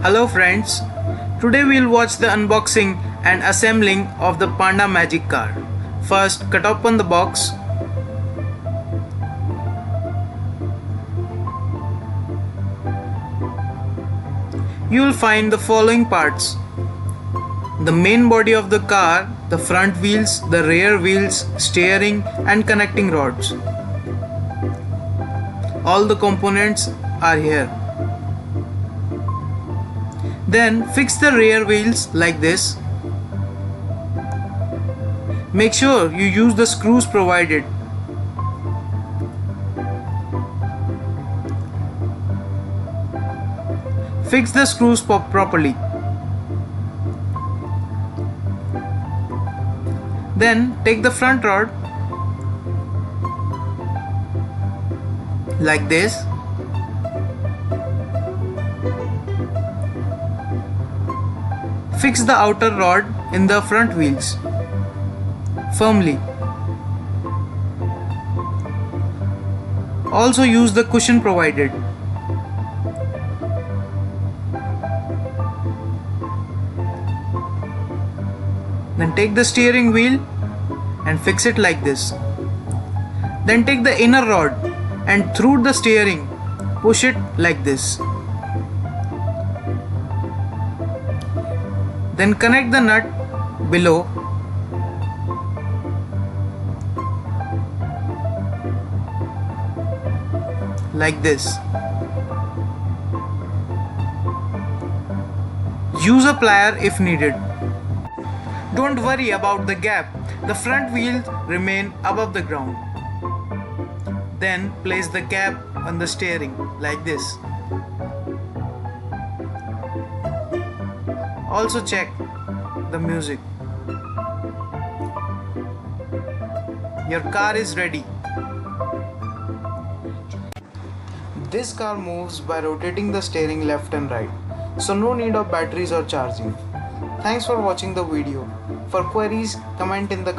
Hello friends, today we'll watch the unboxing and assembling of the Panda magic car. First, cut open the box. You will find the following parts: the main body of the car, the front wheels, the rear wheels, steering and connecting rods. All the components are here. Then fix the rear wheels like this. Make sure you use the screws provided. Fix the screws properly. Then take the front rod like this. Fix the outer rod in the front wheels firmly. Also use the cushion provided. Then take the steering wheel and fix it like this. Then take the inner rod and through the steering push it like this. Then connect the nut below. Like this. Use a plier if needed. Don't worry about the gap. The front wheels remain above the ground. Then place the cap on the steering like this. Also check the music. Your car is ready. This car moves by rotating the steering left and right, so no need of batteries or charging. Thanks for watching the video. For queries, comment in the